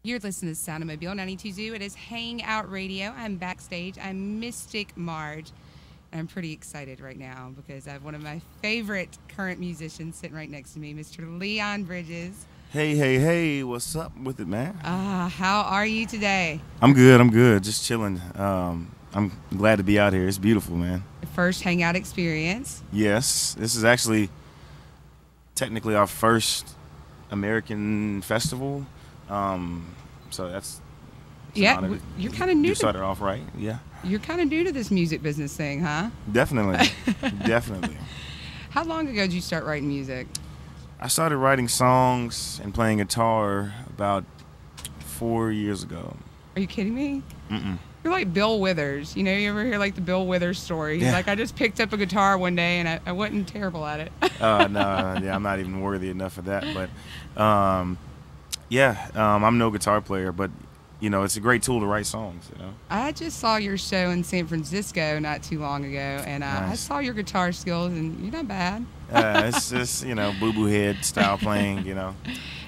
You're listening to Soundomobile 92 Zoo. It is Hangout Radio. I'm backstage. I'm Mystic Marge. And I'm pretty excited right now because I have one of my favorite current musicians sitting right next to me, Mr. Leon Bridges. Hey, what's up with it, man? How are you today? I'm good, just chilling. I'm glad to be out here. It's beautiful, man. First Hangout experience. Yes, this is actually technically our first American festival. So that's Yeah, you're kind of new. You started off right, yeah. You're kind of new to this music business thing, huh? Definitely, definitely. How long ago did you start writing music? I started writing songs and playing guitar about 4 years ago. Are you kidding me? Mm-mm. You're like Bill Withers. You know, you ever hear like the Bill Withers story? He's like, I just picked up a guitar one day and I wasn't terrible at it. No, yeah, I'm not even worthy enough of that. But, I'm no guitar player, but, you know, it's a great tool to write songs, you know. I just saw your show in San Francisco not too long ago, and Nice. I saw your guitar skills, and you're not bad. It's just, you know, boo-boo head style playing, you know.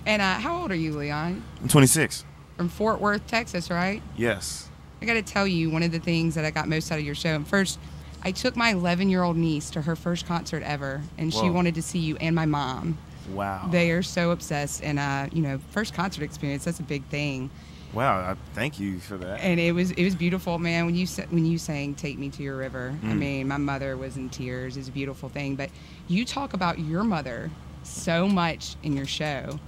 And how old are you, Leon? I'm 26. From Fort Worth, Texas, right? Yes. I got to tell you, one of the things that I got most out of your show, and first, I took my 11-year-old niece to her first concert ever, and she Whoa. wanted to see you and my mom. Wow. They are so obsessed, and you know, first concert experience, that's a big thing. Wow, thank you for that. And it was beautiful, man. When you sang "Take Me to Your River," I mean, my mother was in tears. It's a beautiful thing. But you talk about your mother so much in your show,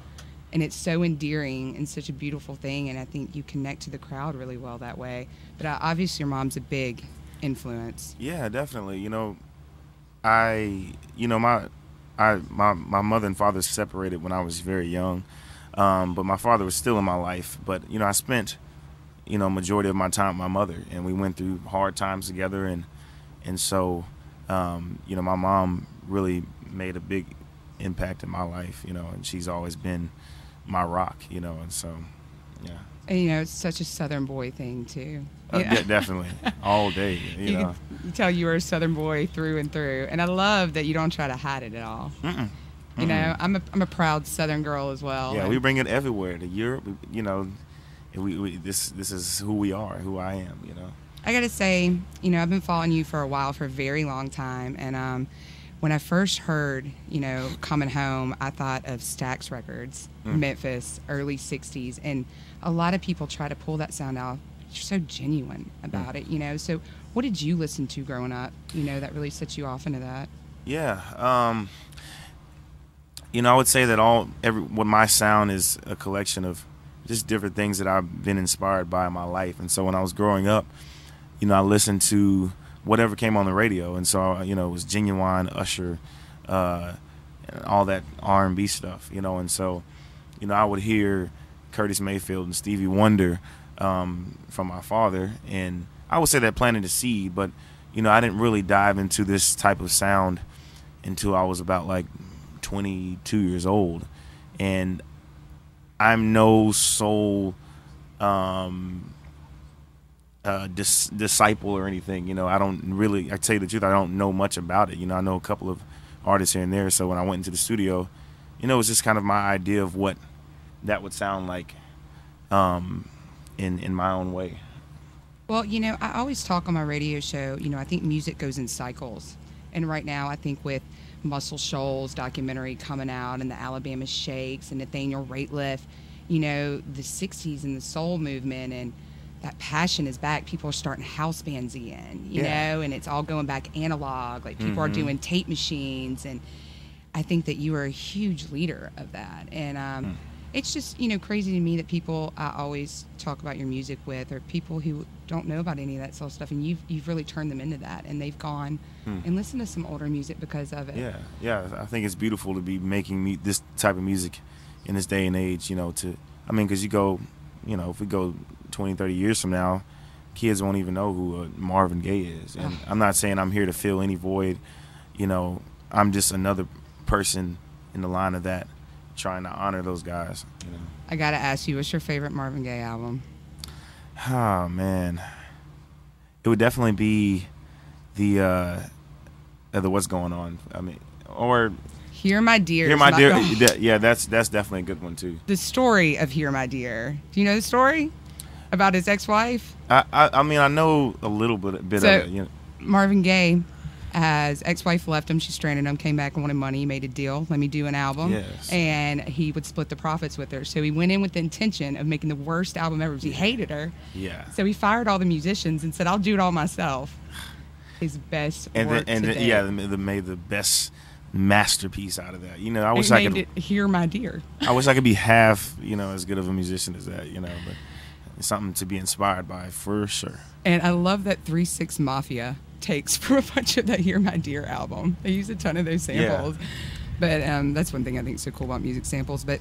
and it's so endearing and such a beautiful thing. And I think you connect to the crowd really well that way. But obviously, your mom's a big influence. Yeah, definitely. You know, my mother and father separated when I was very young. But my father was still in my life. But, you know, I spent, you know, majority of my time with my mother, and we went through hard times together. And so, you know, my mom really made a big impact in my life, you know, and she's always been my rock, you know, and so, yeah. And, you know, it's such a Southern boy thing, too. Definitely. All day, you know. You tell you were a Southern boy through and through. And I love that you don't try to hide it at all. Mm-mm. You know, I'm a proud Southern girl as well. Yeah, we bring it everywhere. To Europe, you know, this is who we are, who I am, you know. I got to say, you know, I've been following you for a while, for a very long time. And when I first heard, you know, Coming Home, I thought of Stax Records, Memphis, early 60s. And a lot of people try to pull that sound out. You're so genuine about it, you know. So what did you listen to growing up, you know, that really set you off into that? Yeah. You know, I would say that what my sound is a collection of just different things that I've been inspired by in my life. And so when I was growing up, you know, I listened to whatever came on the radio. And so, you know, it was Genuine, Usher, and all that R&B stuff, you know. And so, you know, I would hear Curtis Mayfield and Stevie Wonder from my father. And I would say that planted a seed. But, you know, I didn't really dive into this type of sound until I was about, like, 22 years old, and I'm no soul disciple or anything. You know, I tell you the truth, I don't know much about it. You know, I know a couple of artists here and there. So when I went into the studio, you know, it was just kind of my idea of what that would sound like in my own way. Well, you know, I always talk on my radio show, you know, I think music goes in cycles. And right now, I think with Muscle Shoals documentary coming out and the Alabama Shakes and Nathaniel Rateliff, you know, the 60s and the soul movement and that passion is back. People are starting house bands again, you know, and it's all going back analog. Like people are doing tape machines. And I think that you are a huge leader of that. And it's just, you know, crazy to me that people I always talk about your music with are people who don't know about any of that soul stuff, and you've really turned them into that, and they've gone and listened to some older music because of it. Yeah, I think it's beautiful to be making this type of music in this day and age, you know, because you go, you know, if we go 20, 30 years from now, kids won't even know who Marvin Gaye is. And I'm not saying I'm here to fill any void, you know, I'm just another person in the line of that, trying to honor those guys, you know. I gotta ask you, what's your favorite Marvin Gaye album? Oh man, it would definitely be the What's Going On. I mean, or Hear My Dear. Hear My Dear. Yeah, that's definitely a good one too. The story of Hear My Dear. Do you know the story about his ex-wife? I mean, I know a little bit of it. You know. Marvin Gaye, his ex-wife left him. She stranded him, came back and wanted money. He made a deal. Let me do an album. Yes. And he would split the profits with her. So he went in with the intention of making the worst album ever because he hated her. Yeah. So he fired all the musicians and said, I'll do it all myself. His best work to date. Yeah, they made the best masterpiece out of that. You know, I wish I could Hear My Dear. I wish I could be half, you know, as good of a musician as that, you know, but it's something to be inspired by for sure. And I love that 3-6 Mafia takes from a bunch of that Hear My Dear album. They use a ton of those samples. Yeah. But that's one thing I think is so cool about music samples. But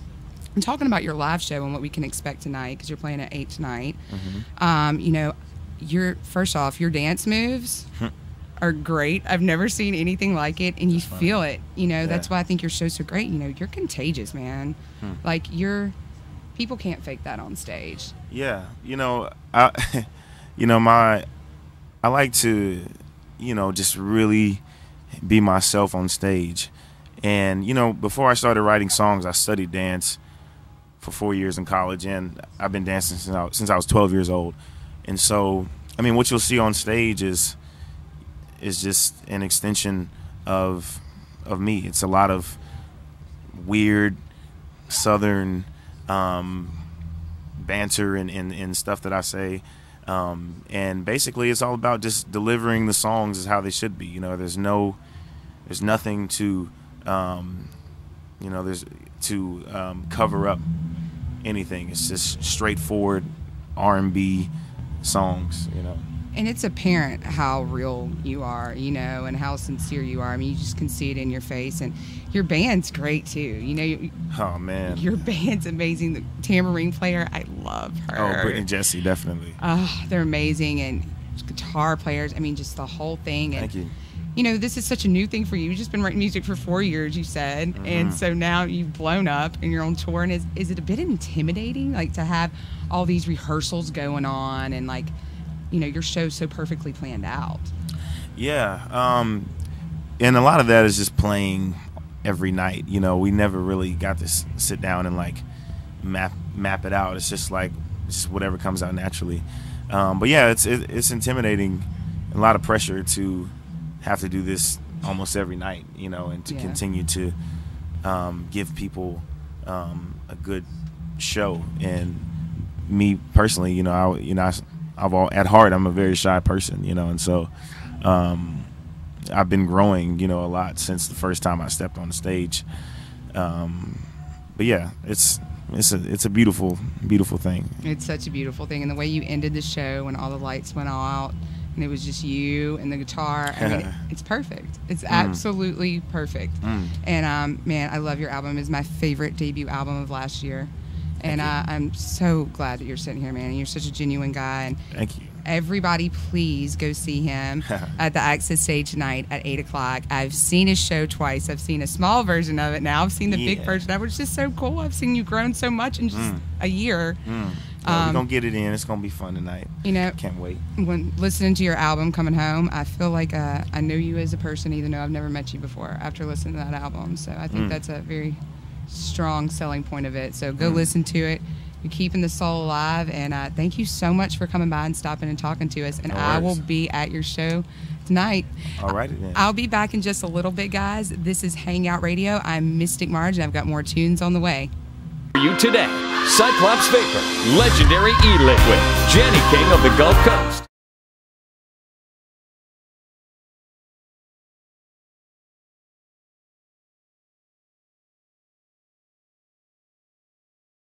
I'm talking about your live show and what we can expect tonight, because you're playing at 8 tonight. Mm-hmm. You know, first off, your dance moves are great. I've never seen anything like it, and you feel it. You know, that's why I think your show's so great. You know, you're contagious, man. Like, people can't fake that on stage. Yeah, you know, I like to, you know, just really be myself on stage. And, you know, before I started writing songs, I studied dance for 4 years in college, and I've been dancing since I was 12 years old. And so, I mean, what you'll see on stage is just an extension of me. It's a lot of weird Southern banter and stuff that I say. And basically it's all about just delivering the songs as how they should be. You know, there's nothing to, you know, cover up anything. It's just straightforward R&B songs, you know. And it's apparent how real you are, you know, and how sincere you are. I mean, you just can see it in your face. And your band's great, too. You know, oh, man. Your band's amazing. The tambourine player, I love her. Oh, Britt and Jesse, definitely. Oh, they're amazing. And guitar players, I mean, just the whole thing. And, thank you. You know, this is such a new thing for you. You've just been writing music for 4 years, you said. Mm-hmm. And so now you've blown up and you're on tour. And is it a bit intimidating, like, to have all these rehearsals going on and, like, you know, your show's so perfectly planned out? Yeah. And a lot of that is just playing every night. You know, we never really got to sit down and, like, map it out. It's just like, it's just whatever comes out naturally. But yeah, it's intimidating, a lot of pressure to have to do this almost every night, you know, and to continue to give people a good show. And me personally, you know, at heart, I'm a very shy person, you know, and so I've been growing, you know, a lot since the first time I stepped on the stage. But yeah, it's a beautiful, beautiful thing. It's such a beautiful thing, and the way you ended the show when all the lights went out and it was just you and the guitar. I mean, it's perfect. It's absolutely perfect. And man, I love your album. It's my favorite debut album of last year. And I'm so glad that you're sitting here, man. And you're such a genuine guy. And thank you. Everybody, please go see him at the Access Stage tonight at 8 o'clock. I've seen his show twice. I've seen a small version of it now. I've seen the big version of it, which is just so cool. I've seen you grown so much in just a year. We're going to get it in. It's going to be fun tonight. You know, can't wait. When listening to your album, Coming Home, I feel like I know you as a person, even though I've never met you before, after listening to that album. So I think that's a very strong selling point of it. So go listen to it. You're keeping the soul alive, and thank you so much for coming by and stopping and talking to us. And I will be at your show tonight. All righty then. I'll be back in just a little bit, guys. This is Hangout Radio. I'm Mystic Marge, and I've got more tunes on the way. For you today, Cyclops Vapor, Legendary E-Liquid, Jenny King of the Gulf Coast.